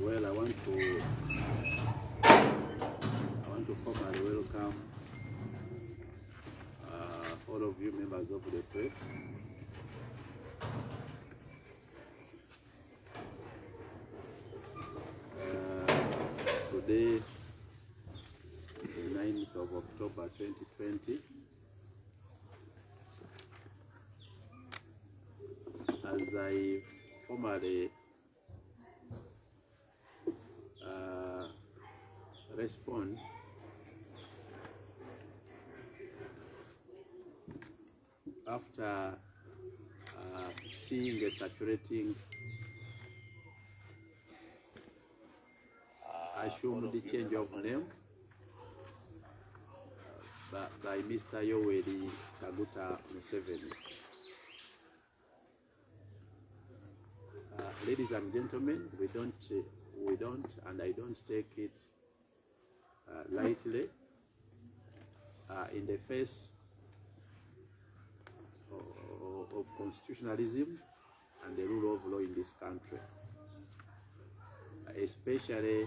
Well, I want to formally welcome all of you members of the press. Today, the 9th of October 2020, as I formally respond after seeing a saturating assumed change of name by Mr. Yoweri Kaguta Museveni. Ladies and gentlemen, we don't, and I don't take it lightly in the face of constitutionalism and the rule of law in this country, especially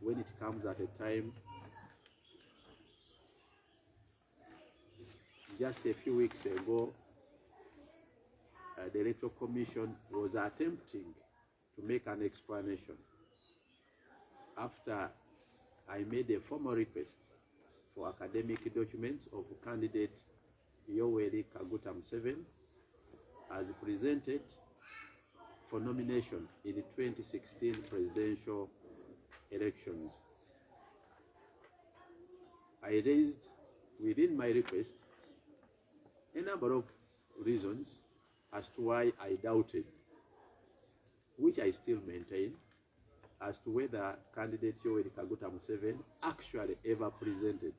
when it comes at a time. Just a few weeks ago, the Electoral Commission was attempting to make an explanation after I made a formal request for academic documents of candidate Yoweri Kaguta Museveni as presented for nomination in the 2016 presidential elections. I raised within my request a number of reasons as to why I doubted, which I still maintain, as to whether candidate Yoweri Kaguta Museveni actually ever presented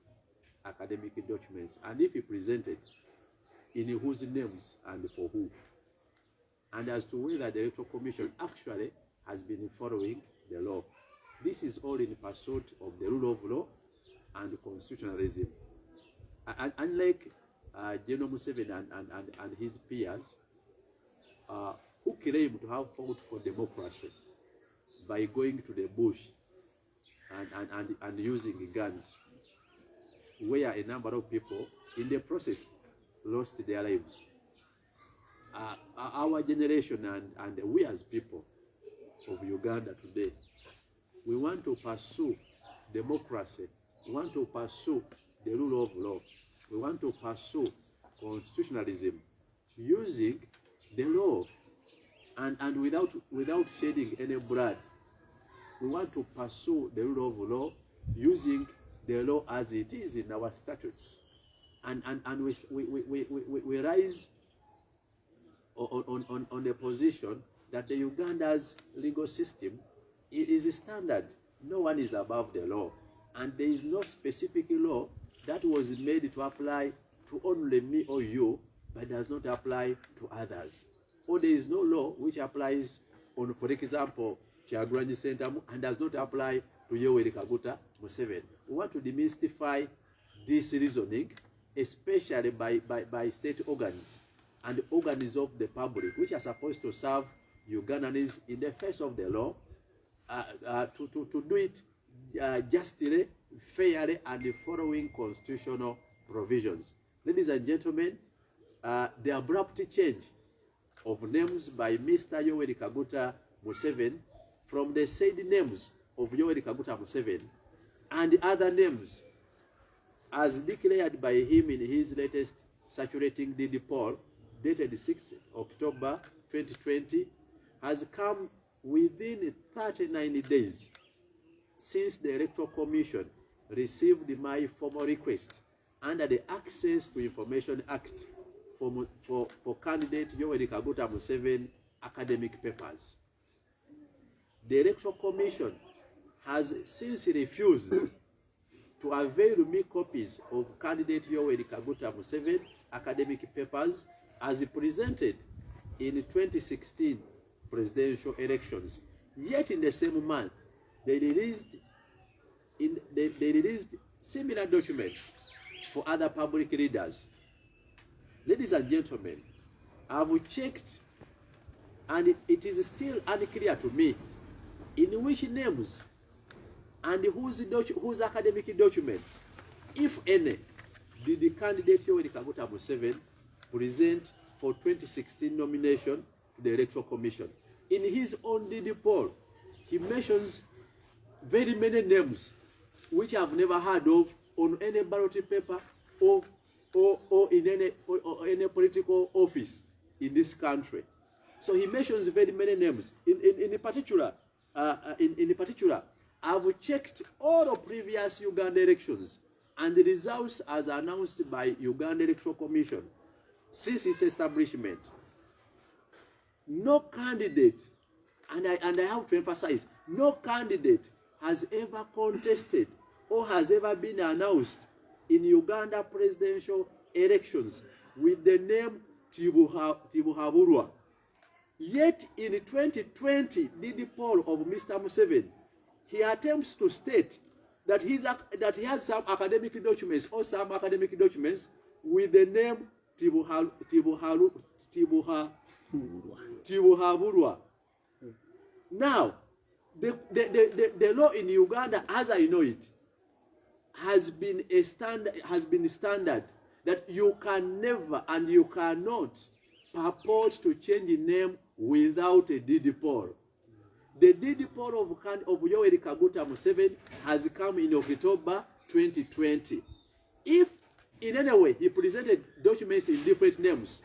academic documents, and if he presented, in whose names and for who, and as to whether the Electoral Commission actually has been following the law. This is all in pursuit of the rule of law and constitutionalism. And unlike General Museveni and his peers, who claim to have fought for democracy by going to the bush and using guns, where a number of people in the process lost their lives. Our generation and we as people of Uganda today, we want to pursue democracy, we want to pursue the rule of law, we want to pursue constitutionalism using the law and without shedding any blood. We want to pursue the rule of law using the law as it is in our statutes, and we rise on the position that the Uganda's legal system is standard. No one is above the law, and there is no specific law that was made to apply to only me or you, but does not apply to others. Or there is no law which applies on, for example, Kyagulanyi Ssentamu and does not apply to Yoweri Kaguta Museveni. We want to demystify this reasoning, especially by state organs and organs of the public, which are supposed to serve Ugandans in the face of the law, to do it justly, fairly, and following constitutional provisions. Ladies and gentlemen, the abrupt change of names by Mr. Yoweri Kaguta Museveni from the said names of Yoweri Kaguta Museveni and other names as declared by him in his latest circulating deed poll dated 6 October 2020 has come within 39 days since the Electoral Commission received my formal request under the Access to Information Act for candidate Yoweri Kaguta Museveni academic papers. The Electoral Commission has since refused to avail me copies of candidate Yoweri Kaguta Museveni academic papers as presented in 2016 presidential elections. Yet in the same month, they released similar documents for other public leaders. Ladies and gentlemen, I have checked, and it is still unclear to me in which names and whose academic documents, if any, did the candidate Yoweri Kaguta Museveni present for 2016 nomination to the Electoral Commission. In his own DD poll, he mentions very many names which I've never heard of on any ballot paper or in any political office in this country. So he mentions very many names. In particular, I've checked all the previous Uganda elections and the results as announced by Uganda Electoral Commission since its establishment. No candidate, and I have to emphasize, no candidate has ever contested or has ever been announced in Uganda presidential elections with the name Tibuhaburwa. Yet in 2020 DD poll of Mr. Museveni, he attempts to state that he has some academic documents with the name Tibuhaburwa. Now, the law in Uganda, as I know it, has been standard that you can never and you cannot purport to change the name without a DD poll. The DD poll of Yoweri Kaguta Museveni has come in October 2020. If in any way he presented documents in different names,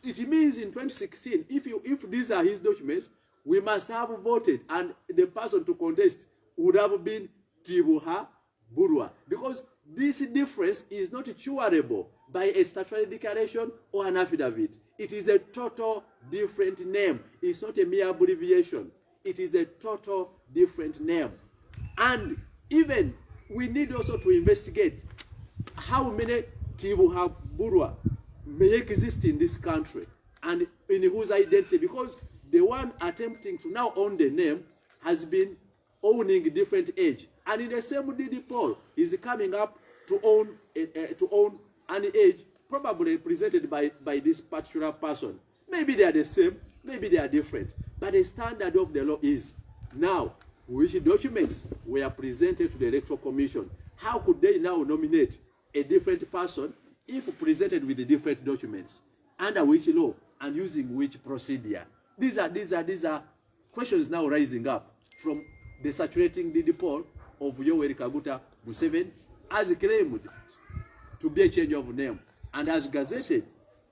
it means in 2016, if these are his documents, we must have voted and the person to contest would have been Tibuhaburwa, because this difference is not curable by a statutory declaration or an affidavit. It is a total different name. It's not a mere abbreviation. It is a total different name. And even we need also to investigate how many Tibuhaburwa may exist in this country and in whose identity, because the one attempting to now own the name has been owning a different age. And in the same DD poll is coming up to own an age probably presented by this particular person. Maybe they are the same, maybe they are different. But the standard of the law is now which documents were presented to the Electoral Commission. How could they now nominate a different person if presented with the different documents? Under which law and using which procedure? These are questions now rising up from the saturating DD poll of Yoweri Kaguta Museveni as claimed to be a change of name and as gazetted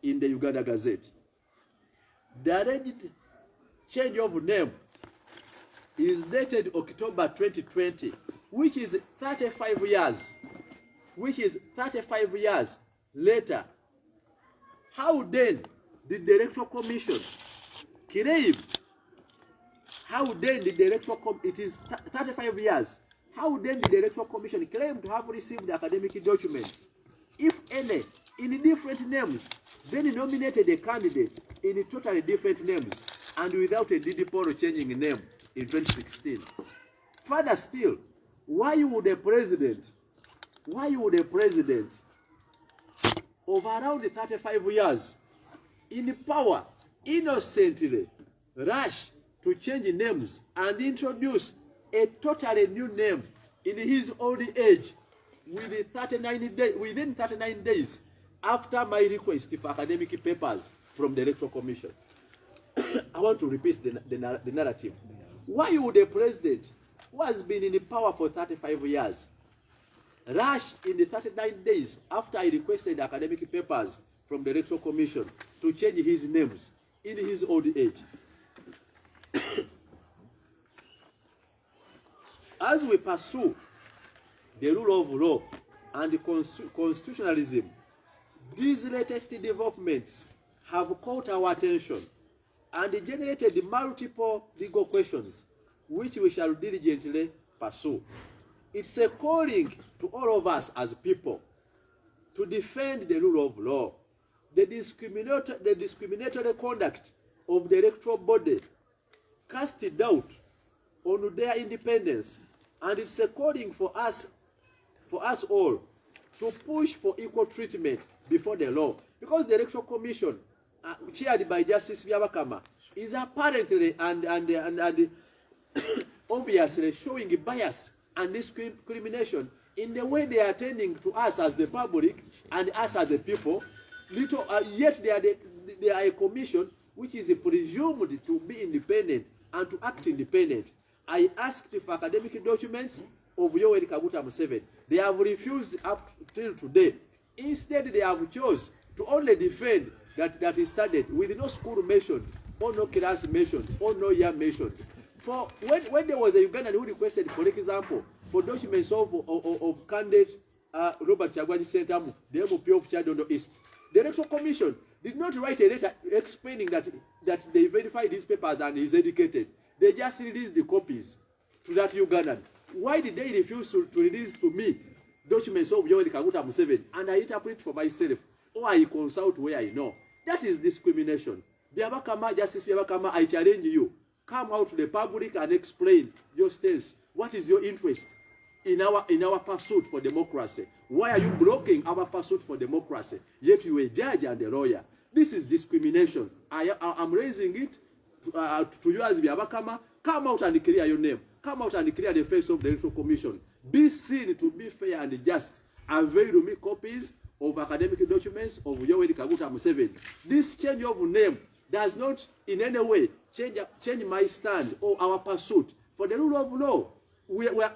in the Uganda Gazette. The alleged change of name is dated October 2020, which is 35 years later. How then did the Electoral Commission claim? How then did the Electoral Commission, it is 35 years, how then did the Electoral Commission claim to have received the academic documents, if any, in different names, then nominated a candidate in totally different names and without a DD poll changing name in 2016? Further still, why would a president of around 35 years in power innocently rush to change names and introduce a totally new name in his old age within 39 days after my request for academic papers from the Electoral Commission? I want to repeat the narrative. Why would a president who has been in power for 35 years rush in the 39 days after I requested academic papers from the Electoral Commission to change his names in his old age? As we pursue the rule of law and constitutionalism, these latest developments have caught our attention and generated multiple legal questions, which we shall diligently pursue. It's a calling to all of us as people to defend the rule of law. The discriminatory conduct of the electoral body cast doubt on their independence, and it's a calling for us all to push for equal treatment before the law, because the Electoral Commission, chaired by Justice Byabakama, is apparently and obviously showing bias and discrimination in the way they are attending to us as the public and us as the people. Yet they are a commission which is presumed to be independent and to act independent. I asked for academic documents of Yoweri Kaguta Museveni. They have refused up till today. Instead, they have chosen to only defend that he started with no school mentioned, or no class mentioned, or no year mentioned. For when there was a Ugandan who requested, for example, for documents of candidate Robert Kyagulanyi Ssentamu, the MP of Kyadondo East, the Electoral Commission did not write a letter explaining that they verified these papers and he's educated. They just released the copies to that Ugandan. Why did they refuse to release to me documents of Yoweri Kaguta Museveni and I interpret for myself, or I consult where I know? That is discrimination. Byabakama, Justice Byabakama, I challenge you. Come out to the public and explain your stance. What is your interest in our pursuit for democracy? Why are you blocking our pursuit for democracy? Yet you are a judge and a lawyer. This is discrimination. I'm raising it to you as Byabakama. Come out and clear your name. Come out and clear the face of the Electoral Commission. Be seen to be fair and just. Avail me copies of academic documents of Yoweri Kaguta Museveni. This change of name does not in any way change my stand or our pursuit for the rule of law.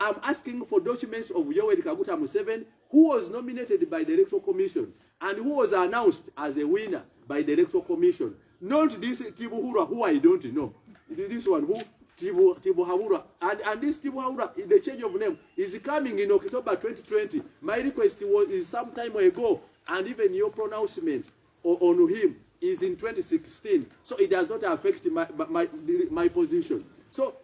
I'm asking for documents of Yoweri Kaguta Museveni, who was nominated by the Electoral Commission and who was announced as a winner by the Electoral Commission. Not this Tibu Hura, who I don't know. This one, who Tibu Hawura. And this Tibu Hawura, the change of name, is coming in October 2020. My request is some time ago, and even your pronouncement on him is in 2016. So it does not affect my position. So,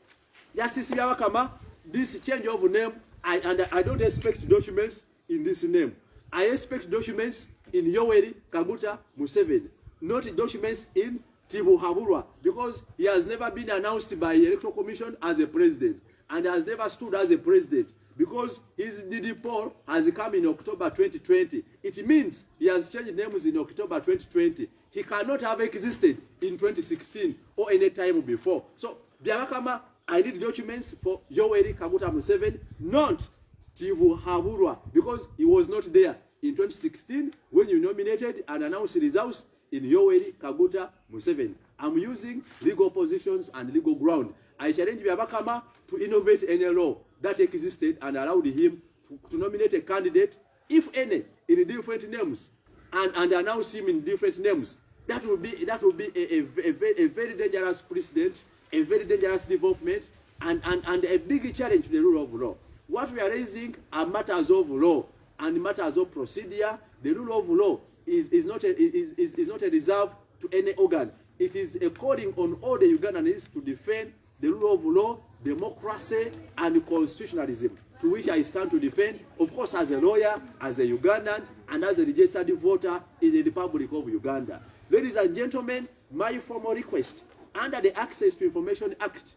Justice Byabakama, this change of name, I don't expect documents in this name. I expect documents in Yoweri Kaguta Museveni, not documents in Tibu Hawura, because he has never been announced by the Electoral Commission as a president and has never stood as a president, because his DD poll has come in October 2020. It means he has changed names in October 2020. He cannot have existed in 2016 or any time before. So, Byabakama, I need documents for Yoweri Kaguta Museveni, not Tibu Hawura, because he was not there in 2016 when you nominated and announced results in Yoweri Kaguta Museveni. I'm using legal positions and legal ground. I challenge Byabakama to innovate any law that existed and allowed him to nominate a candidate, if any, in different names, and announce him in different names. That will be a very dangerous precedent, a very dangerous development, and a big challenge to the rule of law. What we are raising are matters of law and matters of procedure. The rule of law is not a reserve to any organ. It is a calling on all the Ugandans to defend the rule of law, democracy, and constitutionalism, to which I stand to defend, of course, as a lawyer, as a Ugandan, and as a registered voter in the Republic of Uganda. Ladies and gentlemen, my formal request under the Access to Information Act,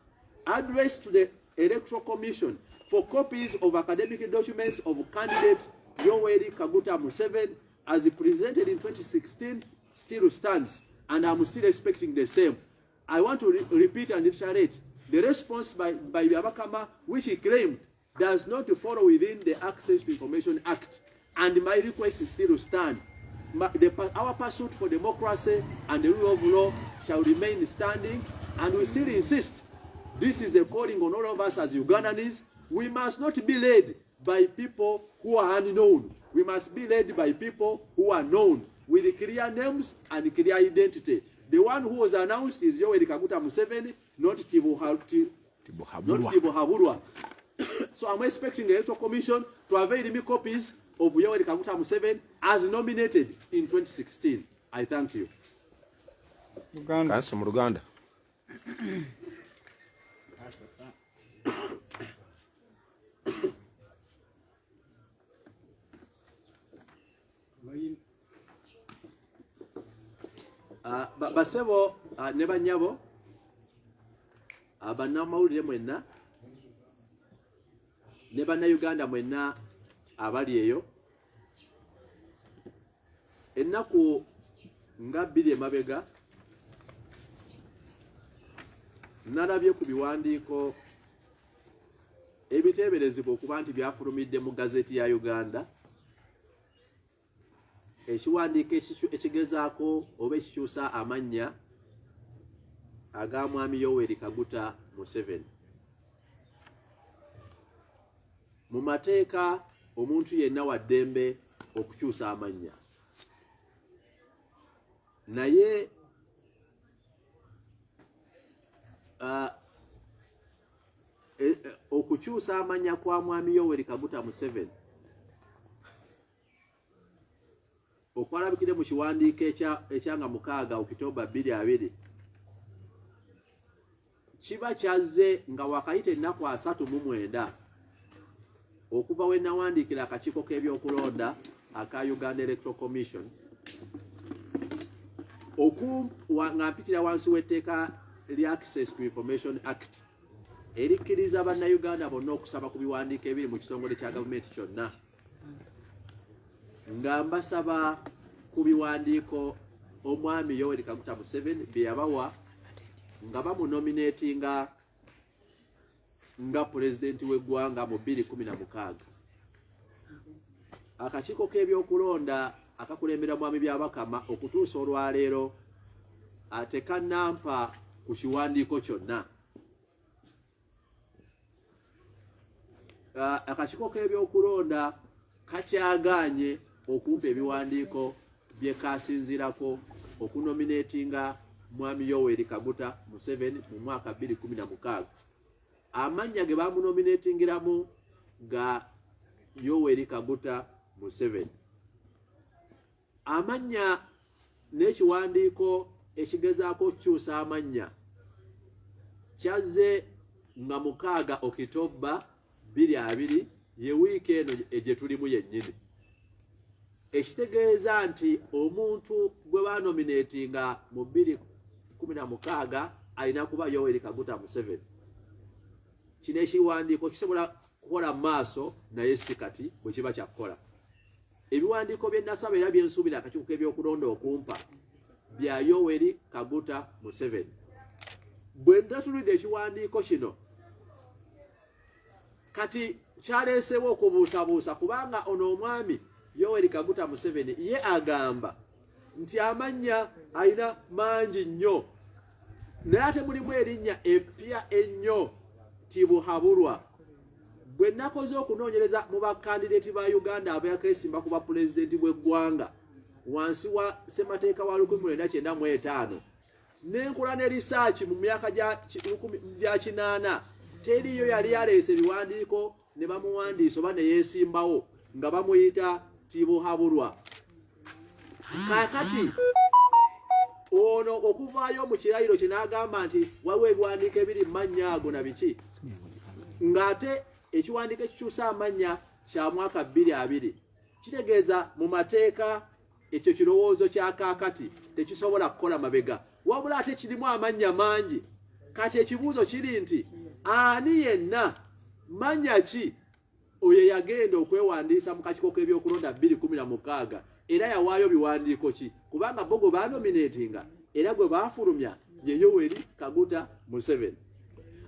addressed to the Electoral Commission for copies of academic documents of candidate Yoweri Kaguta Museveni as presented in 2016 still stands, and I'm still expecting the same. I want to repeat and reiterate the response by Byabakama, which he claimed does not follow within the Access to Information Act, and my request still stand. Our pursuit for democracy and the rule of law shall remain standing, and we still insist this is a calling on all of us as Ugandans. We must not be led by people who are unknown. We must be led by people who are known, with clear names and clear identity. The one who was announced is Yoweri Kaguta Museveni, not Tibu Hawura. So I'm expecting the Electoral Commission to avail me copies of Yoweri Kaguta Museveni as nominated in 2016. I thank you. Uganda. Basebo ne banyabo abannamawulire mwenna ne bannayuganda mwenna abali eyo, ennaku nga bbiri emabega nalabye ku biwandiiko ebiteeberezebwa okuba nti byafulumidde mu gazeti ya Uganda, ekiwandiiko ekigezaako oba ekikyusa amannya aga Mwami Yoweri Kaguta Museveni. Mu mateeka omuntu yenna wa ddembe okukyusa amannya, naye okukyusa amannya kwa Mwami Yoweri Kaguta Museveni okwalabikire mu kiwandiiko ekyanga 6 Okitoba 2020 kiba kyazze nga wakayita ennaku 39 okuva we nawandiikira akakiiko k'ebyokulonda aka Uganda Electoral Commission nga mpitira wansi w'etteeka lya Access to Information Act erikkiriza bannayuganda bonna okusaba ku biwandiiko ebiri mu kitongole kya gavumenti kyonna, nga mbasaba ku biwandiiko Omwami Yoweri Kaguta Museveni bye yabawa nga bamunominatinga nga pulezidenti w'eggwanga mu 2016. Akakiiko k'ebyokulonda akakulembera Mwami Byabakama okutuusa olwaleero tekanampa ku kiwandiiko kyonna. Akakiiko k'ebyokulonda kakyagaanye okumpa ebiwandiiko bye kasinzirako okunominatinga Mwami Yoweri Kaguta Museveni mu mwaka 2016. Amannya ge bamunominatingiramu ga Yoweri Kaguta Museveni. Amannya n'ekiwandiiko ekigezaako okukyusa amannya kyazze nga 6 Okitoba 2020 ye wiiki eno gye tulimu yennyini. Ekitegeeza nti omuntu gwe banominatinga mu 2016 alina kuba Yoweri Kaguta Museveni. Kino ekiwandiiko kisobola kukola mu maaso naye si kati bwe kiba kyakukola. Ebiwandiiko bye nasaba era bye nsuubira akakiiko k'ebyokulonda okumpa bya Yoweri Kaguta Museveni. Bwe ntatulidde ekiwandiiko kino kati kyaleesewo okubuusabuusa, kubanga ono omwami Yoweri Kaguta Museveni ye agamba nti amannya alina mangi nnyo, naye ate mulimu erinnya eppya ennyo Tibuhaburwa. Bwe nakoze okunoonyereza mu bakandideti ba Uganda abeekeesimba ku bapulezidenti bw'eggwanga wansi wa ssemateeka wa 1995 n'enkola ne risaaki mu myaka gya 80 teriyo yali yaleese ebiwandiiko ne bamuwandiisa oba ne yeesimbawo nga bamuyita Tibuhaburwa. Kaakati ono okuvaayo mu kirayiro kye n'agamba nti waliwo ebiwandiiko ebiri mu mannya ago na biki, ng'ate ekiwandiiko ekikyusa amannya kya mwaka 2020 kitegeeza mu mateeka ekyo kirowoozo kya kaakati tekisobola kukola mabega, wabula ate kirimu amannya mangi. Kati ekibuuzo kiri nti ani yenna mannya ki oyo yagenda okwewandiisa mu kakiiko k'ebyokulonda 2016 era yawaayo biwandiiko ki? Kubanga bo gwe banominatinga era gwe baafulumya ye Yoweri Kaguta Museveni.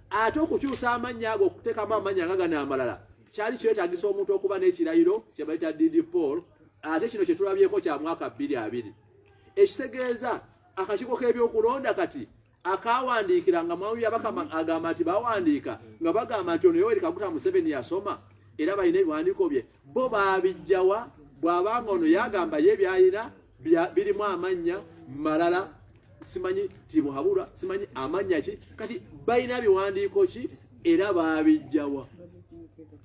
Ate okukyusa amannya ago okuteekamu amannya nga gano amalala kyali kyetaagisa omuntu okuba n'ekirayiro kye bayita DD Paul. Ate kino kye tulabyeko kya mwaka 2020. Ekitegeeza akakiiko k'ebyokulonda kati akawandiikira nga Mwami Byabakama agamba nti bawandiika nga bagamba nti ono Yoweri Kaguta Museveni yasoma era balina ebiwandiiko bye, bo baabijjawa bw'abanga ono yagamba ye byalina birimu amannya malala, simanyi Tibuhaburwa, simanyi amannya ki, kati balina biwandiiko ki era baabijjawa,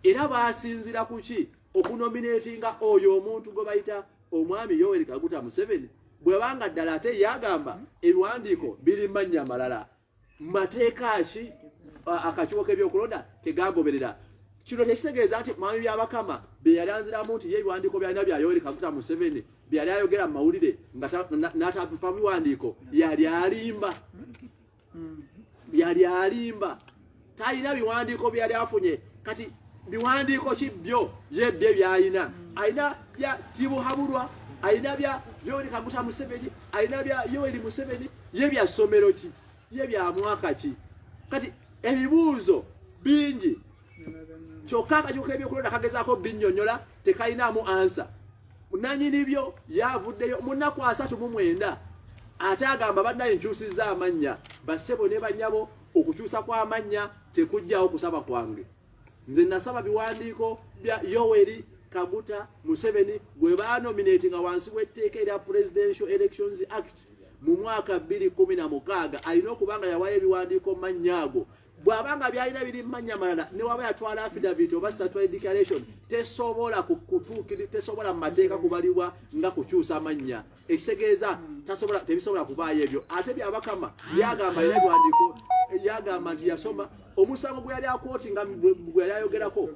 era baasinzira ku ki okunominatinga oyo omuntu gwe bayita Omwami Yoweri Kaguta Museveni bwebanga ddala ate yagamba ebiwandiiko biri mannya malala. Mateeka ki akakiiko k'ebyokulonda tegagoberera? Kino tekitegeeza nti Mwami Byabakama bye yali anziramu nti ye ebiwandiiko byalina bya Yoweri Kaguta Museveni bye yali ayogera mu mawulire n'atapa biwandiiko yali alimba. Yali alimba, talina biwandiiko byali afunye. Kati biwandiiko ki byo ye bye byalina? Alina bya Tibuhaburwa, alina bya Yoweri Kaguta Museveni, alina bya Yoweri Museveni, ye bya ssomero ki, ye bya mwaka ki? Kati ebibuuzo bingi kyokka akakiiko k'ebyokulonda kagezaako binnyonnyola tekalinamu ansa. Nannyini byo yavuddeyo mu nnaku 39 ate agamba bannaye nkyusizza amannya. Bassebo ne bannyabo okukyusa kw'amannya tekujjawo kusaba kwange. Nze nasaba biwandiiko bya Yoweri Kaguta Museveni gwe baanominatinga wansi w'etteeka erya Presidential Elections Act mu mwaka 2016 alina okubanga yawayo ebiwandiiko mannya ago. Bw'abanga byalina biri mannya malala ne waba yatwala affidavit oba statutory declaration tesobola tesobola mu mateeka kubalibwa nga kukyusa amannya. Ekitegeeza tebisobola kubaayo ebyo. Ate byabakama byagamba era ebiwandiiko yagamba nti yasoma omusango gwe yali akooti nga gwe yali ayogerako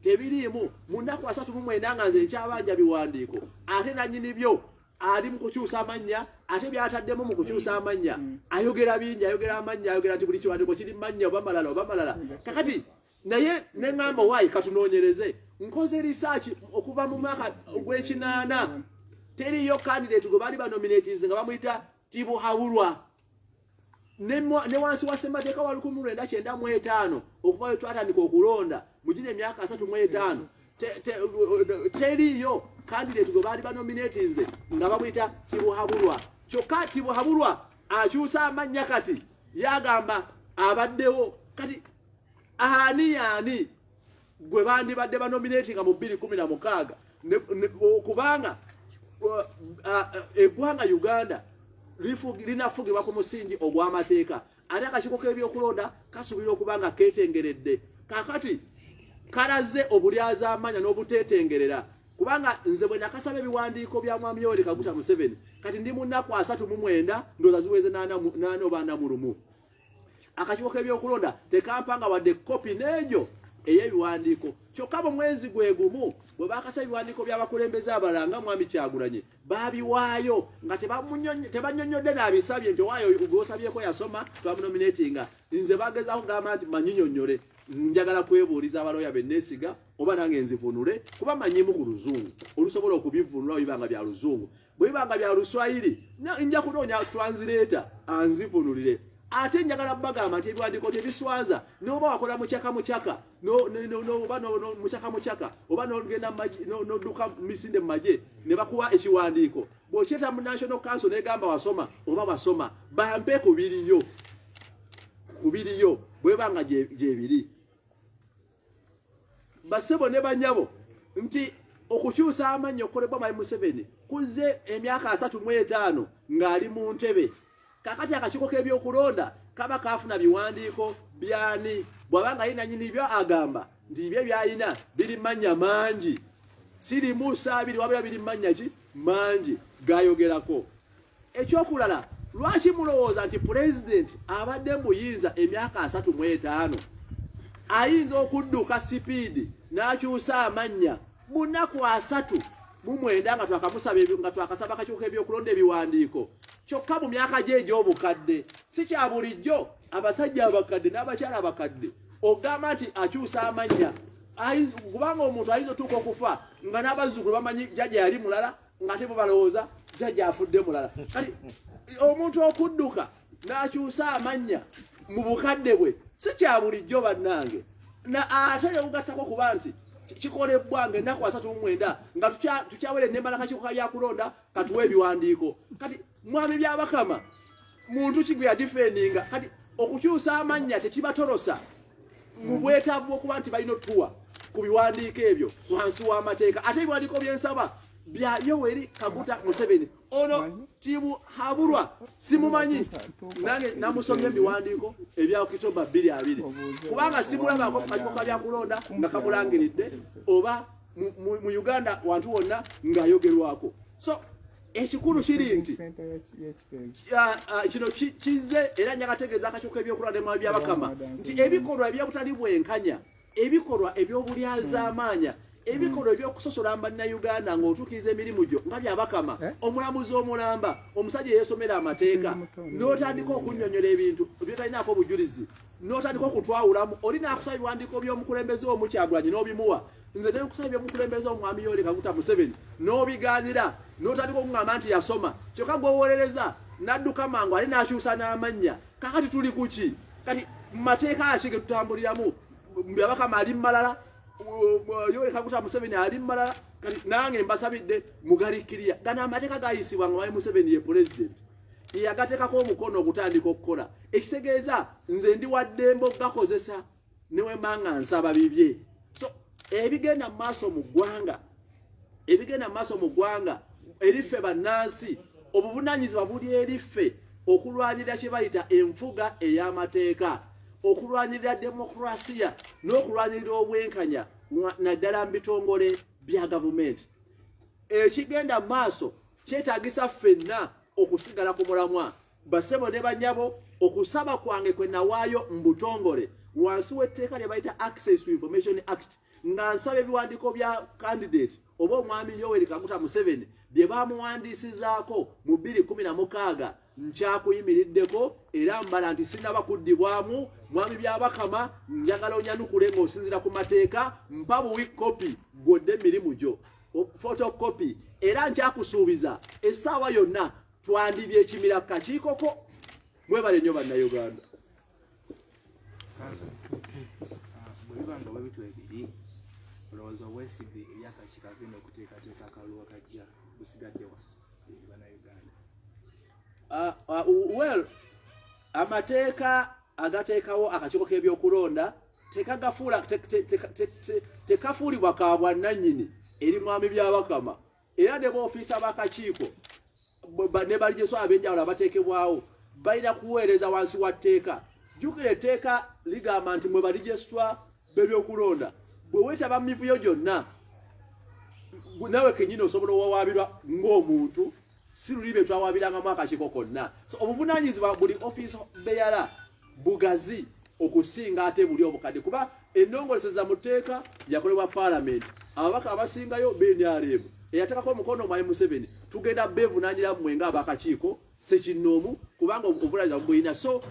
tebiriimu mu nnaku 39 nga nze nkyabanja biwandiiko. Ate nannyini byo ali mu kukyusa amannya, ate byataddemu mu kukyusa amannya ayogera bingi, ayogera amannya, ayogera nti buli kiwandiiko kiri mannya oba malala. Kakati naye ne ngamba waayi katunoonyereze. Nkoze research okuva mu mwaka gw'ekinaana teriyo candidate gwe bali banominatinze nga bamuyita Tibuhaburwa. Ne wansi wa ssemateeka wa 1995 okuva we twatandika okulonda mu gino emyaka 35 teriyo candidate gwe baali banominatinze nga bamuyita Tibuhaburwa. Kyokka Tibuhaburwa akyusa amannya kati yagamba abaddewo. Kati ani gwe bandibadde banominatinga mu 2016 kubanga eggwanga Uganda linafugibwa ku musingi ogw'amateeka. Ate akakiiko k'ebyokulonda kasuubirwa okubanga keetengeredde. Kakati kalaze obulyaza amanya n'obuteetengerera kubanga nze bwe nakasaba ebiwandiiko bya Mwami Yoweri Kaguta Museveni kati ndi mu nnaku 39 ndowooza ziweze 8 oba 41. Akakiiko k'ebyokulonda tekampanga wadde kopi n'egyo ey'ebiwandiiko. Kyokka mu mwezi gwe gumu bwe bakasaba ebiwandiiko by'abakulembeze abalala nga Mwami Kyagulanyi babiwaayo nga tebannyonnyodde n'abisabye nti owaayo gwosabyeko yasoma twamunominatinga. Nze bagezaako kugamba nti manyinyonnyole njagala kwebuuliza abaloya benneesiga oba nange nzivunule kuba manyimu ku Luzungu olusobola okubivunula bibanga bya Luzungu. Bwe bibanga bya Luswayiri nja kunoonya translator anzivunulire. Ate njagala bagamba nti ebiwandiiko tebiswanza n'oba wakola mukyaka oba n'ogenda n'odduka misinde mu magye ne bakuwa ekiwandiiko bw'okyeta mu National Council n'egamba wasoma oba wasoma bampe ku biriyo bwe banga gyebiri. Bassebo ne bannyabo nti okukyusa amannya okukolebwa Mwami Museveni kuzze emyaka 35 ng'ali mu ntebe. Kakati akakiiko k'ebyokulonda kaba kafuna biwandiiko byani bw'abanga yina nnyini byo agamba nti bye byalina biri mannya mangi siri Musa biri wabula biri mannya ki mangi gayogerako. Ekyokulala lwaki mulowooza nti president abadde mbuyinza emyaka 35 ayinza okudduka sipiidi n'akyusa amannya mu nnaku 39 nga twakasaba akakiiko k'ebyokulonda ebiwandiiko. Kyokka mu myaka gye egy'obukadde si kya bulijjo abasajja abakadde n'abakyala abakadde ogamba nti akyusa amannya kubanga omuntu ayinza otuuka okufa nga n'abazzukulu bamanyi jjajja yali mulala ng'ate bo balowooza jjajja afudde mulala. Kati omuntu okudduka n'akyusa amannya mu bukadde bwe si kya bulijjo bannange. Ate ne kugattako kuba nti kikolebwa ng'ennaku 39 nga tukyawere ennembala akakiiko kabyakulonda katuwa ebiwandiiko. Kati Mwami Byabakama muntu ki gwe yadifendinga kati okukyusa amannya tekibatolosa mu bwetaavu okuba nti balina otuwa ku biwandiiko ebyo wansi w'amateeka. Ate ebiwandiiko byensaba bya Yoweri Kaguta Museveni ono Tibuhaburwa simumanyi nange namusomye ebiwandiiko ebya Okitoba 2020 kubanga simulabako ku kakiiko kabyakulonda nga kamulangiridde oba mu Uganda wantu wonna ng'ayogerwako. So ekikulu kiri nti kino kize era nyagategeeza akakiiko k'ebyokulonda ne Mwami Byabakama nti ebikolwa ebyobutali bwenkanya, ebikolwa eby'obulyaza amaanya, ebikolwa ebyokusosola bannayuganda ng'otuukiriza emirimu gyo nga Byabakama omulamuzi omulamba omusajja yeesomera amateeka n'otandika okunnyonnyola ebintu byotalinaako obujulizi n'otandika okutwawulamu oli naakusaba ebiwandiiko by'omukulembeze omu Kyagulanyi n'obimuwa. Nze ne nkusaba eby'omukulembeze Omwami Yoweri Kaguta Museveni n'obigaanira n'otandika okungamba nti yasoma kyokka gwowolereza n'adduka mangu ali n'akyusa n'amannya. Kakati tuli ku ki? Kati mu mateeka ki ge tutambuliramu Abakama ali malala Yoweri Kaguta Museveni ali malala nange mbasabidde mugalikiriya gana amateeka gayisibwa nga Museveni ye president yagateekako omukono okutandika okukola ekitegeeza nze ndi waddembo gakozesa newe mbanga nsaba bibye so ebigenda maaso mu ggwanga eriffe bannansi obuvunanyizibwa buli eriffe okulwanirira kye bayita enfuga ey'amateeka okulwanirira demokrasiya n'okulwanirira obwenkanya naddala mu bitongole bya gavumenti ekigenda maaso kyetaagisa ffenna okusigala ku mulamwa basebo ne banyabo okusaba kwange kwe nawaayo mu butongole wansi w'etteeka lye bayita Access to Information Act nga nsaba ebiwandiiko bya candidate oba omwami Yoweri Kaguta Museveni bye bamuwandiisizaako mu 2016 nkyakuyimiriddeko era mbala nti sinaba kuddibwamu mwami byabakama njagala onyanukule ng'osinzira ku mateeka mpa buwi kopi godde emirimu gyo photocopy era nkyakusuubiza essaawa yonna twandibye ekimira kakiikoko mwebale nnyo bannayuganda bwebibanga bwebitu ebiri olowooza obwesige eryakakiiko agenda okuteekateeka akaluwa kajja busigaddewa bannayuganda well amateeka agateekawo akakiiko k'ebyokulonda tekafuulibwa ka bwannannyini eri mwami byabakama era ne b'ofiisa b'akakiiko ne balijeso ab'enjawulo abateekebwawo balina kuweereza wansi wa tteeka jjukira etteeka ligamba nti mwe balijesitwa b'ebyokulonda bwe weetaba mu mivuyo gyonna nawe kennyini osobola owawaabirwa ng'omuntu si luli bye twawabirangamu akakiiko konna so obuvunaanyizibwa buli ofiisi beyala bugazi okusinga ate buli obukadde kuba ennongoseza mu tteeka yakolebwa paalamenti ababaka abasingayo BNRM eyateekako omukono mwami Museveni tugenda beevunaanyira mmwe ng'abakakiiko sekinnoomu kubanga obuvunaanyizibwa bulina so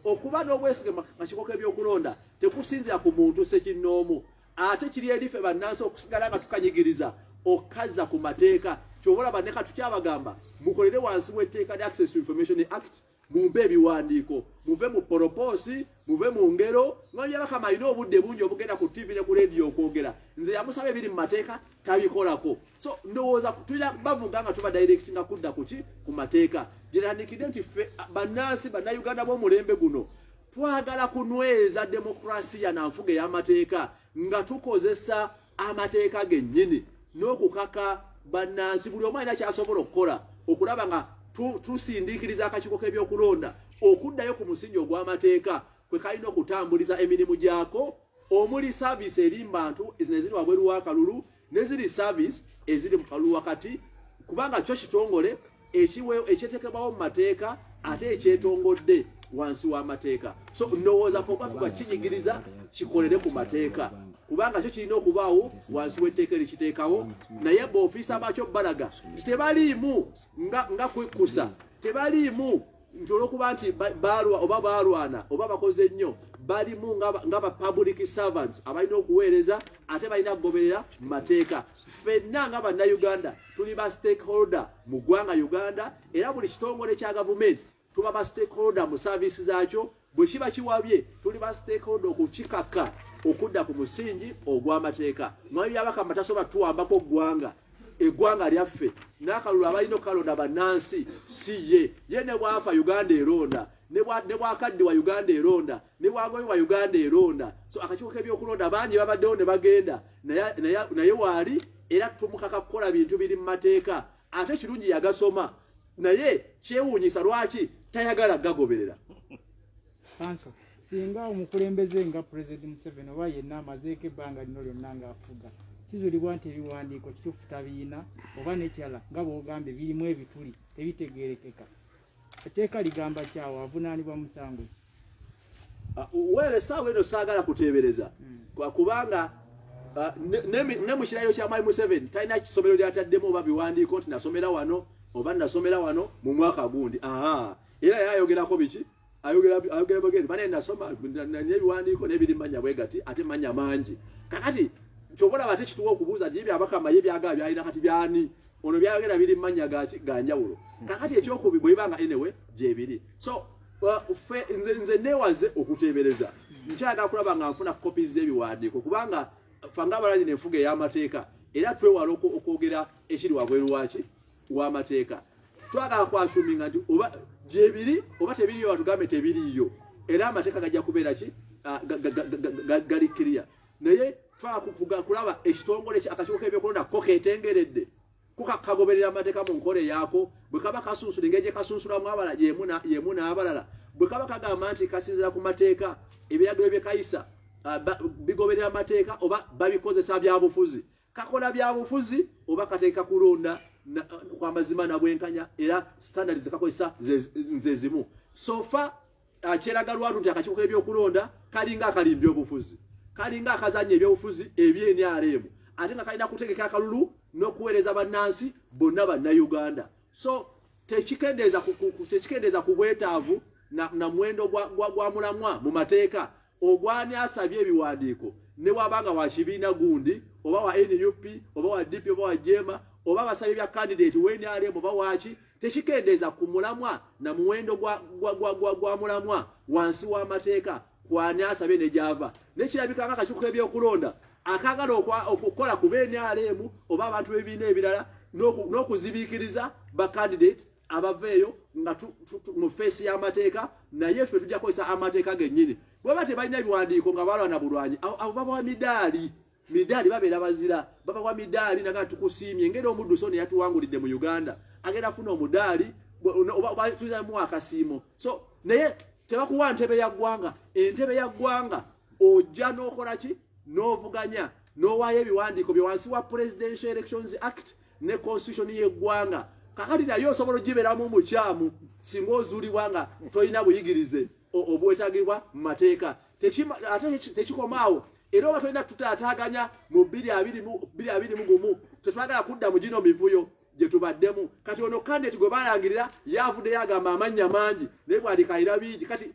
okuba n'obwesige mu kakiiko k'ebyokulonda tekusinzira ku muntu sekinnoomu ate kiri erife bannansi okusigala nga tukanyigiriza okazza ku mateeka kyobalaba ne katukyabagamba mukolere wansi w'etteeka lya Access to Information Act mumpe ebiwandiiko muve mu poroposi muve mu ngero ngabyabakama alina obudde bungi obugenda ku TV ne ku radio okwogera nze yamusaba ebiri mu mateeka tabikolako so ndowooza tulina bavuga nga tuba direct nga kudda kuki ku mateeka girandikidde nti ffe bannansi bannayuganda b'omulembe guno twagala kunyweza demokrasiya na nfuga ey'amateeka nga tukozesa amateeka gennyini n'okukaka bannansi buli omu alina kyasobola okukola okulaba nga tusindiikiriza akakiiko k'ebyokulonda okuddayo ku musingi ogw'amateeka kwe kalina okutambuliza emirimu gyako omuli saaviisi eri mbantu eziri wabweru w'akalulu ne ziri saaviisi eziri mu kalulu wakati kubanga kyo kitongole ekyeteekebwawo mu mateeka ate ekyetongodde wansi w'amateeka so ndowooza fobafuga kinyigiriza kikolere ku mateeka kubanga kyo kirina okubaawo wansi w'etteeka erikiteekawo naye b'ofiisa bakyo balaga tebaliimu nga kwekkusa tebaliimu nti olwokuba nti oba baalwana oba bakoze nnyo balimu nga ba public servants abalina okuweereza ate balina kugoberera mu mateeka ffenna nga bannayuganda tuli ba stakeholder mu ggwanga Uganda era buli kitongole kya gavumenti tuba ba stakeholder mu service zaakyo bwe kiba kiwabye tuli ba stakeholder okukikaka okudda ku musingi ogw'amateeka mwami byabakama tasobola tuwambako eggwanga lyaffe n'akalulu abalina okukalonda bannansi si ye ne bwafa Uganda eronda ne bwakaddiwa Uganda eronda ne bwagoyebwa Uganda eronda so akakiiko k'ebyokulonda bangi babaddewo ne bagenda naye waali era tumukaka kukola bintu biri mu mateeka ate kirungi yagasoma naye kyewuunyisa lwaki tayagala gagoberera singa omukulembeze nga President Museveni oba yenna amazeeko ebbanga lino lyonna ng'afuga kizuulibwa nti ebiwandiiko kituufu tabiina oba nekirala nga bw'ogambye birimu ebituli tebitegeerekeka etteeka ligamba kyawo avunaanibwa musango weere essaawa eno saagala kuteebereza kubanga ne mu kirayiro kya mwami Museveni talina kisomero lyataddemu oba biwandiiko nti nasomera wano oba nasomera wano mu mwaka gundi era yayogerako biki ayogera bagenda bane nasoma n'ebiwandiiko n'ebiri manya bwe gati ate manya mangi kakati kyobola bate kituwa okubuuza nti ebyabakama ye byagala byalina kati byani ono byayogera biri manya ga njawulo kakati ekyokubi bwe ibanga anyway gyebiri so nze neewaze okuteebereza nkyagala kulaba nga nfuna copies z'ebiwandiiko kubanga fanga abalanyi n'enfuga ey'amateeka era twewala okwogera ekiri wabweru w'amateeka. Twagala kwasuminga nti oba gyebiri oba tebiriyo batugambe tebiriyo era amateeka gajja kubeera ki gali clear. Naye twakufuga kulaba ekitongole akakiiko k'ebyokulonda ko keetengeredde kagoberera amateeka mu nkole yaako bwe kaba kasunsula engeri gye kasunsulamu abala yemu n'abalala bwe kaba kagamba nti kasinzira ku mateeka ebiragiro bye kayisa bigoberera amateeka oba babikozesa byabufuzi kakola byabufuzi oba kateeka kulonda kwa mazima na bwenkanya era standards zikakozesa nze zimu sofa kyeraga lwatu nti akakiiko k'ebyokulonda kalinga akalimbya obufuzi kalinga akazanya ebyobufuzi eby'NRM ate nga kalina kutegeka akalulu n'okuweereza bannansi bonna bannayuganda. So tekikendeeza ku bwetaavu na muwendo gwa mulamwa mu mateeka ogwani asabye ebiwandiiko ne wabanga wa kibiina gundi oba wa NUP oba wa DP oba wa Jema oba basabye bya candidate w'NRM oba waki tekikendeeza ku mulamwa na muwendo gwa mulamwa wansi w'amateeka kwani asabye ne java nekirabika nga akakiiko k'ebyokulonda akagala okukola ku NRM oba abantu b'ebibiina ebirala n'okuzibiikiriza ba candidate abaveeyo nga mu feesi y'amateeka naye ffe tujja kukozesa amateeka gennyini bweba tebalina ebiwandiiko nga balwana bulwanyi abo babawa midaali babeera bazira babawa midaali naga tukusiimye engeri omudduso ne yatuwangulidde mu Uganda agenda funa omudaali oba tuzamu akasiimo. So naye tebakuwa ntebe ya ggwanga entebe ya ggwanga ojja n'okola ki n'ovuganya n'owaayo ebiwandiiko bye wansi wa Presidential Elections Act ne constitution y'eggwanga kakati naye osobola ogibeeramu omukyamu singa ozuulibwa nga tolina buyigirize obwetagibwa mu mateeka ate tekikomaawo era oba tolina tutaataaganya mu 2021 tetwagala kudda mu gino mivuyo gye tubaddemu kati ono candidate gwe balangirira yavuddeyo agamba amannya mangi naye bwandikayira bingi kati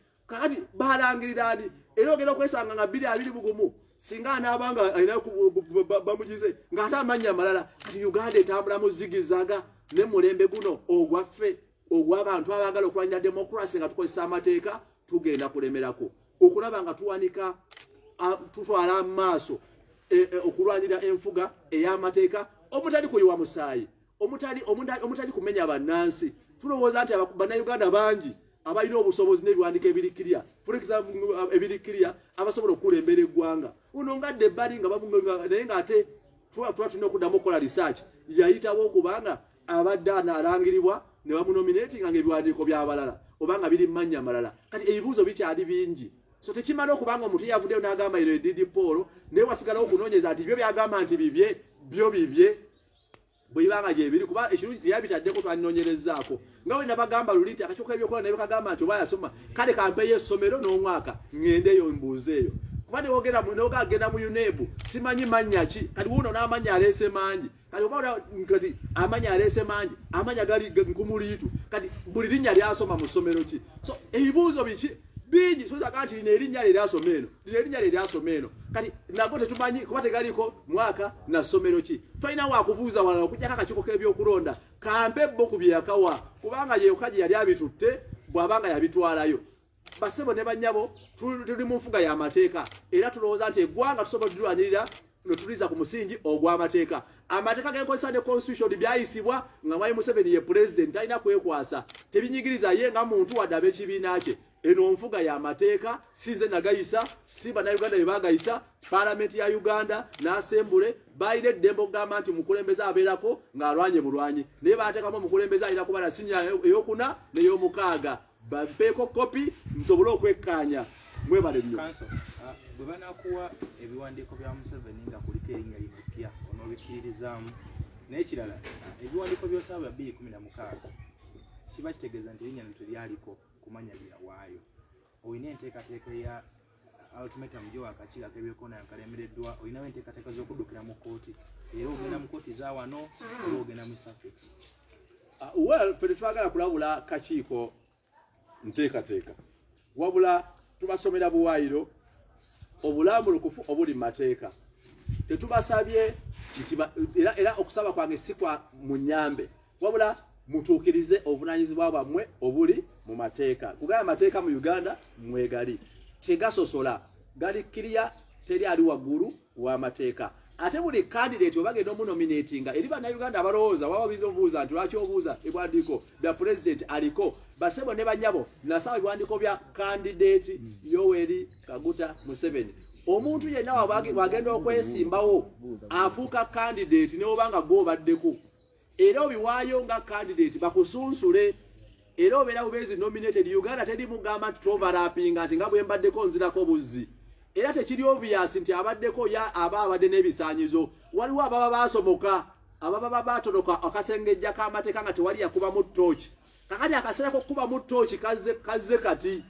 balangirira ani era ogenda okwesanga nga 2021 singa anaabanga alina bamugize ng'ate amannya malala kati Uganda etambula mu zigizaga ne mulembe guno ogwaffe ogw'abantu abaagala okulwanyisa demokrasi nga tukozesa amateeka tugenda kulemerako okulaba nga tuwanika tutwala amaaso okulwanyira enfuga ey'amateeka omutali kuyiwa musaayi omutali kumenya bannansi tulowooza nti bannayuganda bangi abalina obusobozi n'ebiwandiiko ebirikkirya for example ebirikkirya abasobola okukulembera eggwanga uno ngadde ebbali nga naye ng'ate tuba tulina okuddamu okukola research yayitawo okubanga abadde alangiribwa ne bamunominatinga ng'ebiwandiiko by'abalala obanga biri mu mannya malala kati ebibuuzo bikyali bingi. So tekimala okubanga omuntu yavuddeyo n'agamba ero edidi Paul naye wasigalawo okunoonyeza nti byo byagamba nti bibye bwe bibanga gyebiri kuba ekirungi teyabitaddeko twalinoonyerezaako nga bwe nabagamba luli nti akakiiko k'ebyokulonda ne bakagamba nti oba yasoma kale kampeyo essomero n'omwaka ŋŋendeyo mbuuzeeyo kuba newogagenda mu UNEB simanyi mannya ki kati wuuno n'amanya aleese mangi kati oba kati amanya aleese mangi amanya gali nkumuliitu kati buli linnya lyasoma mu ssomero ki. So ebibuuzo biki bingi soza kanti lino erinnya lyasoma eno kati nago tetumanyi kuba tegaliko mwaka na ssomero ki tolina wakubuuza walala okujjako akakiiko k'ebyokulonda kampe bo ku byeyakawa kubanga yeyoka gye yali abitutte bw'abanga yabitwalayo. Basebo ne bannyabo tuli mu nfuga y'amateeka era tulowooza nti eggwanga tusobola tulwanirira notuliza ku musingi ogw'amateeka. Amateeka g'enkozesa ne constitution byayisibwa nga Mwai Museveni ye president talina kwekwasa tebinyigiriza ye nga muntu wadde ab'ekibiina kye. Eno nfuga y'amateeka sinze nagayisa si bannayuganda bye bagayisa parliament ya Uganda n'asembule bayina eddembe okugamba nti mukulembeze abeerako ng'alwanye bulwanyi naye baateekamu omukulembeze alina kuba na sinya ey'okuna n'ey'omukaaga bampeeko kopi nsobole okwekkaanya mwebale nnyo. Bwe banakuwa ebiwandiiko bya Museveni nga kuliko erinnya limupya onobikkiririzaamu naye kirala ebiwandiiko by'osaba 2016 kiba kitegeeza nti erinnya teryaliko kumanya byawaayo olina enteekateeka ya ultimatum gye wakakiiko k'ebyokulonda yakalemereddwa olinawo enteekateeka z'okuddukira mu kkooti era ogenda mu kkooti za wano era ogenda mu circuit. Well ffe tetwagala kulabula kakiiko nteekateeka wabula tubasomera buwaayiro obulambulukufu obuli mu mateeka tetubasabye nti era okusaba kwange si kwa munyambe wabula mutuukirize obuvunaanyizibwa bwammwe obuli mu mateeka kugaba amateeka mu Uganda mwegali tegasosola gali clear teri ali waggulu w'amateeka. Ate buli candidate obagenda omunominatinga eri bannayuganda abalowooza waba bizobuuza nti lwaki obuuza ebiwandiiko bya president aliko basebo ne banyabo nasaba ebiwandiiko bya candidate Yoweri Kaguta Museveni. Omuntu yenna wagenda okwesimbawo afuuka candidate ne obanga gw'obaddeko era obiwaayo nga candidate bakusunsule era obeera bubeezi nominated. Uganda teri mugamba nti toverlappinga nti nga bwe mbaddeko nzirako buzzi. Era tekiri obvious nti abaddeko ya abadde n'ebisaanyizo. Waliwo ababa basomoka ababa batoloka akasengejja k'amateeka nga tewali yakuba mu ttooki. Kakati akaseera k'okuba mu ttooki kazze kati.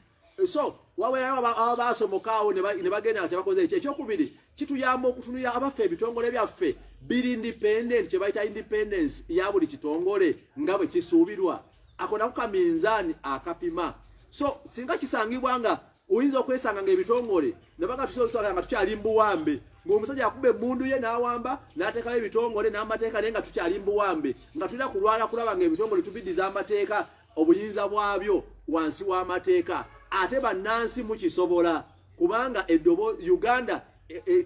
So waweerayo ababa basomokaawo ne bagenda nga tebakoze ekyo. Ekyokubiri kituyamba okutunulira abaffe ebitongole byaffe biri independent, kye bayita independence ya buli kitongole nga bwe kisuubirwa. Ako nako ka minzaani akapima. So singa kisangibwa nga oyinza okwesanga ng'ebitongole ne baga tusobola nga tukyali mbuwambe ng'omusajja akube emmundu ye n'awamba n'ateekayo ebitongole n'amateeka naye nga tukyali mbuwambe nga tulina kulwala kulaba ng'ebitongole tubiddiza amateeka obuyinza bwabyo wansi w'amateeka. Ate bannansi mukisobola kubanga eddobo Uganda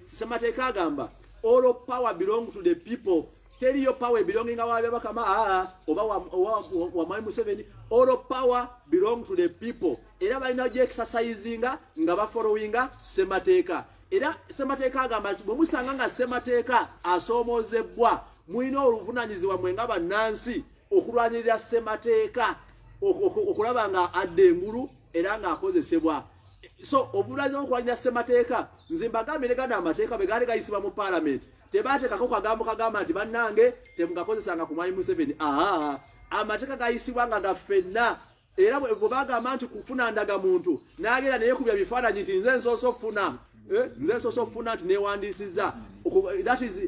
ssemateeka agamba all power belong to the people. Teriyo power belonging awabya bakama oba wa Mwai Museveni. All power belong to the people. Era balina je exercisinga nga bafollowinga semateeka. Era semateeka agamba nti bwe musanga nga semateeka asoomozebwa mulina oluvunanyizibwa mwe nga bannansi okulwanirira semateeka okulaba nga adde engulu era nga akozesebwa. So obulazi okulwanirira semateeka nze mbagambye neganda amateeka bwe gaali gayisibwa mu parliament tebateekako kagamba nti bannange temugakozesanga ku Mwai Museveni. Amateeka gayisibwa nga gaffenna era bwe bagamba nti kufuna ndaga muntu n'agenda naye kubya bifaananyi nti nze nsooso ofuna nti neewandiisizza. That is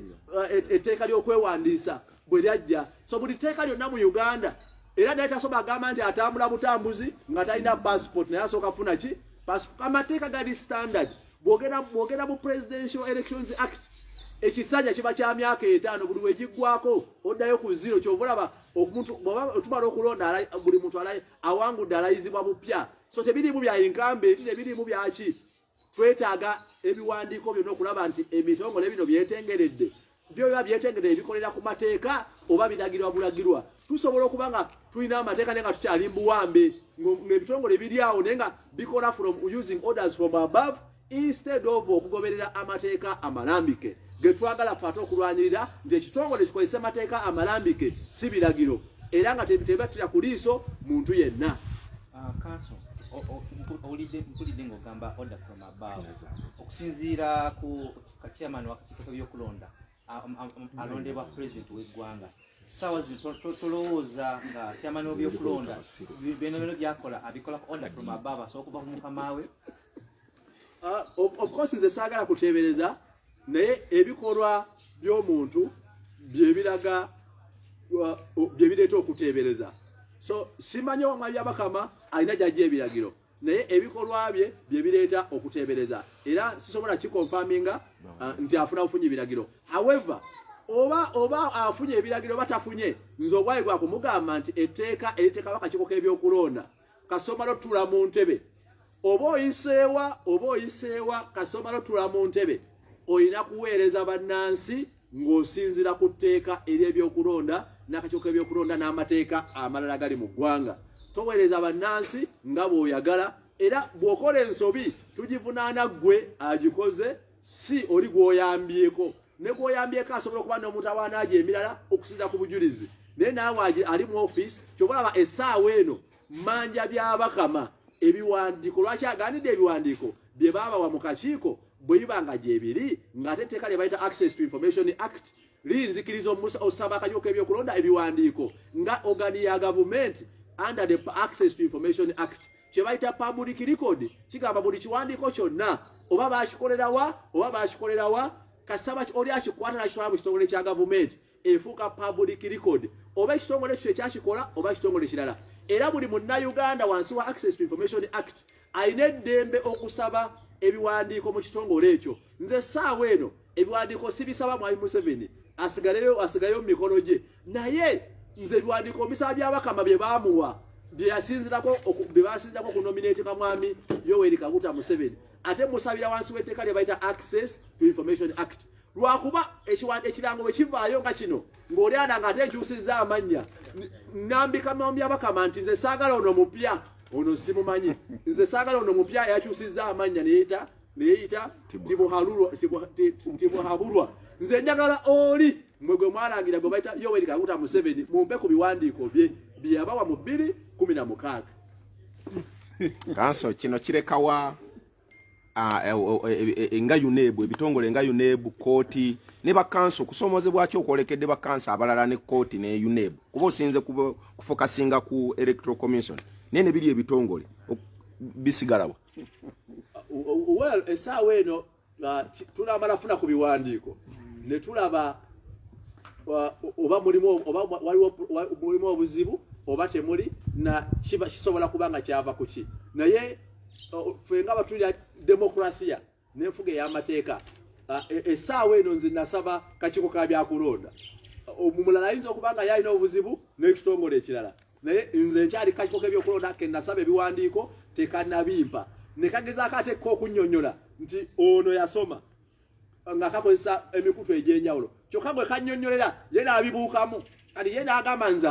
etteeka ly'okwewandiisa bwe lyajja. So buli tteeka lyonna mu Uganda era naye tasobola agamba nti atambula butambuzi nga talina passport naye asooka funa ki passport. Amateeka gali standard. Bwogenda mu Presidential Elections Act ekisanja kiba kya myaka 5 buli wegiggwako oddayo ku zero. Kyovulaba omuntu otumala okulonda buli muntu awangudde alayizibwa bupya. So tebirimu bya inkambe tebirimu byaki. Twetaaga ebiwandiiko byonna okulaba nti ebitongole bino byetengeredde byo biba byetengeredde ebikolera ku mateeka oba biragirwa bulagirwa. Tusobola okuba nga tulina amateeka naye nga tukyali mbuwambe ng'ebitongole biri awo naye nga bikola from using orders from above instead of okugoberera amateeka amalambike getwagala fata okulwanyirira nti ekitongole kikozesa amateeka amalambike si biragiro era nga tebibatira ku liiso muntu yenna. Kanso mpulidde ng'ogamba order from above okusinziira ku chairman w'akakiiko by'okulonda alondebwa president w'eggwanga. Sawa tolowooza nga chairman w'ebyokulonda bino byakola abikola ku order from above asobola okuva ku mukama we? Of course nze saagala kuteebereza naye ebikolwa by'omuntu byebiraga byebireeta okuteebereza. So simanyi wamwa byabakama alina gyajja ebiragiro naye ebikolwa bye byebireeta okuteebereza era sisobola kikonfaminga nti afuna bufunye ebiragiro. However oba afunye ebiragiro batafunye nze obwayi gwako mugamba nti etteeka eriteeka akakiiko k'ebyokulonda kasomalo tula mu ntebe oba oyiseewa kasomalo tula mu ntebe olina kuweereza bannansi ng'osinzira ku tteeka ery'ebyokulonda n'akakiiko k'ebyokulonda n'amateeka amalala gali mu ggwanga. Toweereza bannansi nga bw'oyagala era bw'okola ensobi tugivunaana ggwe agikoze si oli gw'oyambyeko. Ne gw'oyambyeko asobola okuba n'omutawaana agyo emirala okusinza ku bujulizi naye naawe ali mu office kyobalaba essaawa eno manja by'abakama ebiwandiiko lwaki aganidde ebiwandiiko bye baabawa mu kakiiko bwe bibanga gyebiri ng'ate etteeka lye bayita Access to Information Act linzikiriza osaba akakiiko k'ebyokulonda ebiwandiiko nga ogani ya gavumenti under the Access to Information Act kye bayita public record kigamba buli kiwandiiko kyonna oba bakikolerawa kasaba oli akikwata nakitwala mu kitongole kya gavumenti efuuka public record oba ekitongole ekyo ekyakikola oba ekitongole kirala. Era buli munnayuganda wansi wa Access to Information Act alina eddembe okusaba ebiwandiiko mu kitongole ekyo. Nze essaawa eno ebiwandiiko sibisaba Mwai Museveni asigayo mu mikono gye naye nze ebiwandiiko mbisaba byabakama bye baamuwa bye basinzirako ku nominatinga Mwami Yoweri Kaguta Museveni ate musabira wansi w'etteeka lye bayita Access to Information Act. Lwakuba ekirango bwe kivaayo nga kino ng'olyana ng'ate nkyusizza amannya nambika Byabakama nti nze saagala ono mupya ono simumanyi nze saagala ono mupya yakyusizza amannya neyita Tibuhaburwa nze njagala oli mwe gwe mwalangira gwe bayita Yoweri Kaguta Museveni mumpe ku biwandiiko bye byabawa mu 2016. Kanso kino kirekawa nga UNEB ebitongole nga UNEB kooti ne bakanso kusomozebwa kyo okwolekedde bakanso abalala ne kooti ne UNEB kuba osinze kufokasinga ku Electoral Commission nene biri ebitongole bisigalawa. Well, esaawa eno tulaba nafuna ku biwandiiko ne tulaba oba mulimu obuzibu oba temuli na kiba kisobola kubanga kyava kuki naye ffe nga batulira demokrasiya n'enfuga ey'amateeka essaawa eno nze nasaba kakiiko ka byakulonda omulala ayinza okubanga yalina obuzibu n'ekitongole ekirala naye nze nkyali kakiiko k'ebyokulonda ke nasaba ebiwandiiko tekanabimpa ne kagezaako ate okunnyonnyola nti ono yasoma nga kakozesa emikutu egy'enjawulo kyokka gwe kannyonnyolera ye n'abibuukamu kati ye n'agamba nze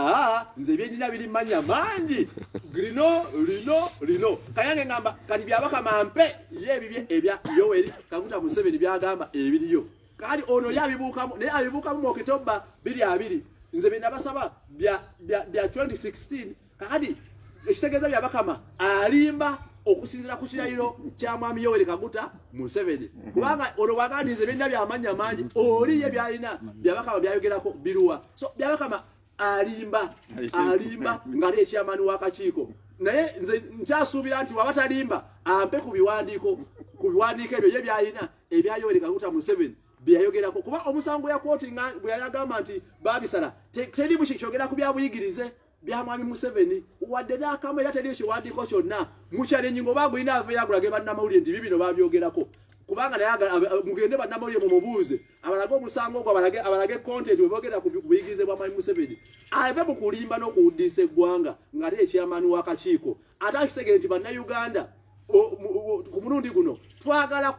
ebyenjina biri manya mangi lino kayange ngamba kati Byabakama mpe ye ebibye ebya Yoweri Kaguta Museveni byagamba ebiriyo kati ono yabibuukamu naye abibuukamu mu Okitoba 22 nze bye nabasaba bya 2016 kakati ekitegeeza Byabakama alimba okusinzira ku kirayiro kya mwami Yoweri Kaguta Museveni kubanga ono wagandize byenda byamanya mangi oli ye byalina Byabakama byayogerako biruwa so Byabakama alimba ngale ekyamani wakakiiko naye nze nkyasuubira nti wabatalimba ampe ku biwandiiko ebyo ye byalina ebya Yoweri Kaguta Museveni byayogerako kuba omusango ya kooti bwe yagamba nti babisala teri bukikyogera ku byabuyigirize bya mwami Museveni wadde n'akamu era teri ekiwandiiko kyonna mukyale ngo bagulina aveyo agulage bannamawulire nti bibino babyogerako kubanga naye mugende bannamawulire mu mubuuze abalage omusango ogwo abalage content bwe boogera ku buyigirize bwa mwami Museveni ave mu kulimba n'okuwuddisa eggwanga ng'ate ekyamaani w'akakiiko ate akitegere nti bannayuganda ku mulundi guno twagala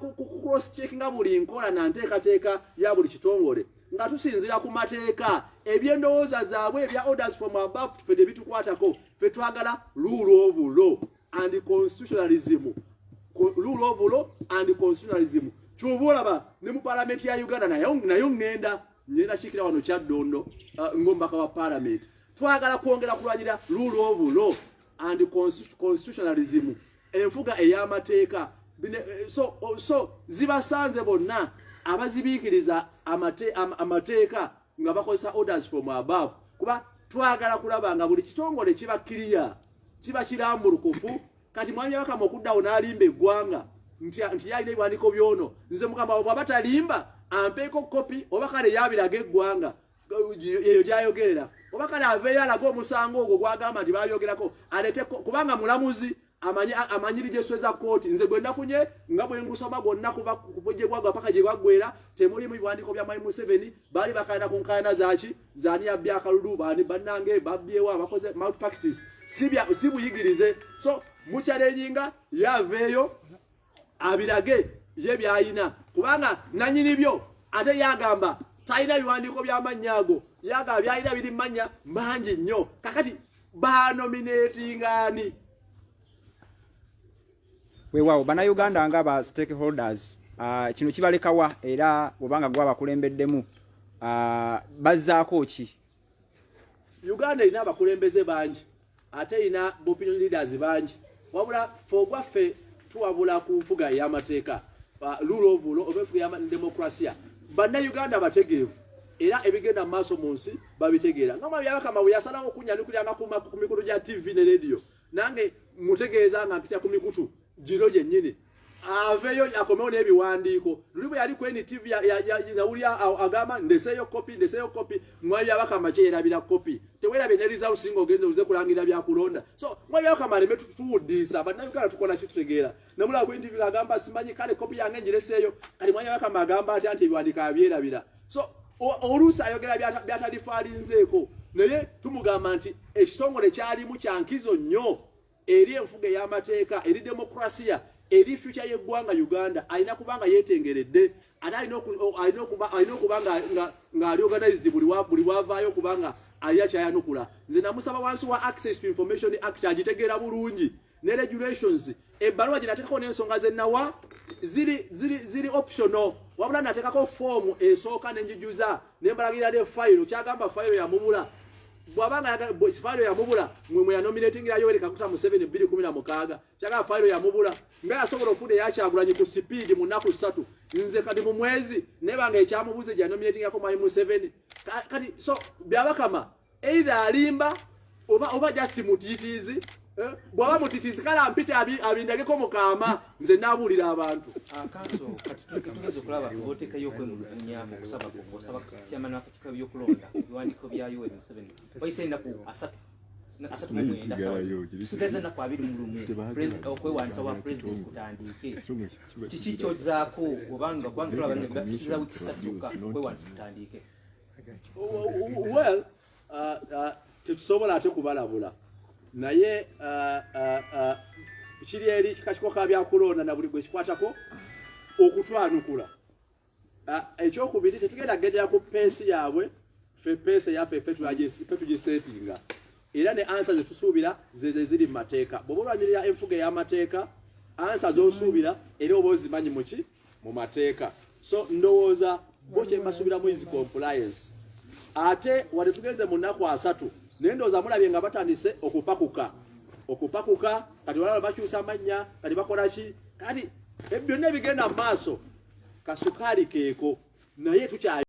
cross checkinga buli nkola na nteekateeka ya buli kitongole nga tusinzira ku mateeka ebyendowooza zaabwe ebya orders from above ffe tebitukwatako ffe twagala rule of law and constitutionalism kyobulaba ne mu parliament ya Uganda nayo ngenda kikira wano Kyaddondo ng'omubaka wa parliament twagala kwongera kulwanyira rule of law and constitutionalism enfuga ey'amateeka so zibasanze bonna abazibiikiriza amateeka nga bakozesa orders from above kuba twagala kulaba nga buli kitongole kiba kiriya kiba kirambulukufu kati mwami Byabakama okuddawo n'alimba eggwanga nti yalina ebiwandiiko byono nze Mukama bw'aba talimba ampeeko kopi oba kale yabiraga eggwanga eyo gy'ayogerera oba kale aveeyo alaga omusango ogwo gwagamba nti baayogerako alete kubanga mulamuzi amanyiri gyesweza kooti nze gwe nafunye nga bwe ngusoma gwonna kuva kupojje gwagwa paka gye gwaggwera temulimu ebiwandiiko bya mwami Museveni baali bakaayana ku nkaayana zaaki zaani yabbye akalulu baani bannange babbyewo abakoze malpractice si buyigirize so mukyalennyinga yaveeyo abirage ye byayina kubanga nanyini byo ate yagamba talina biwandiiko by'amannya ago yagamba byalina biri manya mangi nnyo kakati banominatingani weewaawo bannayuganda nga ba stakeholders kino kibalekawa era bwobanga gwa bakulembeddemu bazzaako ki? Uganda erina abakulembeze bangi ate erina opinion leaders bangi wabula fogwaffe tuwabula ku nfuga ey'amateeka rule of law oba enfuga y'amademokrasiya bannayuganda bategeevu era ebigenda mu maaso mu nsi babitegeera nga mwami Byabakama bwe yasalawo okunyanukulanga ku mikutu gya TV ne radio nange mutegeeza nga mpita ku mikutu gino gyennyini aveeyo akomewo n'ebiwandiiko luli bwe yali ku NTV nawulira agamba ndeseeyo kopi mwami Byabakama kyeyerabira kopi teweerabye ne results nga ogenze uze kulangira byakulonda so mwami Byabakama aleme tuwuddisa bannayuganda tukola kitutegeera namulaba ku NTV agamba simanyi kale kopi yange ngireseeyo kale mwami Byabakama agamba atya nti ebiwandiiko abyerabira so oluusi ayogera byatalifalinzeeko naye tumugamba nti ekitongole kyalimu kyankizo nnyo eri enfuga ey'amateeka eri demokrasiya eri future y'eggwanga Uganda alina kubanga yetengeredde ate alina okubanga nga reorganized buli wavaayo kubanga aliya kyayanukula. Nze namusaba wansi wa Access to Information Act agitegeera bulungi ne regulations ebbaluwa ginateekako n'ensonga zennawa ziri optional wabula nateekako form esooka n'enjijuza nembalagirira ne file kyagamba file yamubula bwabanga file yamubula mwe yanominatingira Yoweri Kaguta Museveni 2016 kyagamba file yamubula mbeera asobola okufuna eyakyagulanyi ku speed mu nnaku 3 nze kati mu mwezi nebanga ekyamubuze gya nominatingako Mwai Museveni kati so byabakama either alimba oba just mutitizi bwaba mutitizi kala mpite abindageko mukama nze nabulira abantu kanso kati tugeze kulaba boteka yo kwemulunya kusaba kyamana akatika byo kulonda biwandiko bya Yoweri Museveni bayisenda ku asatu mwenda sawa sigeze na kwa 20 president okwewanisa wa president kutandike kikicho zako obanga kwangula banyega kisiza wiki satuka okwewanisa kutandike well tusobola ate kubalabula naye kiri eri kikachiko kabya kulonda na buli gwe kikwatako okutwanukula ekyokubiri tetugenda kugenda ku pensi yaabwe fe pensi yaffe petugisetinga era ne answer zetusuubira zeze ziri mu mateeka bw'olwanyirira enfuga y'amateeka answer z'osuubira era oba ozimanyi muki mu mateeka so ndowooza boche masuubira mu compliance ate wali tugeze mu nnaku 3 nendoza mulabye nga batandise okupakuka kati wala bakyusa amannya kati bakola ki kati byonna bigenda mu maaso kasukali keeko naye tukya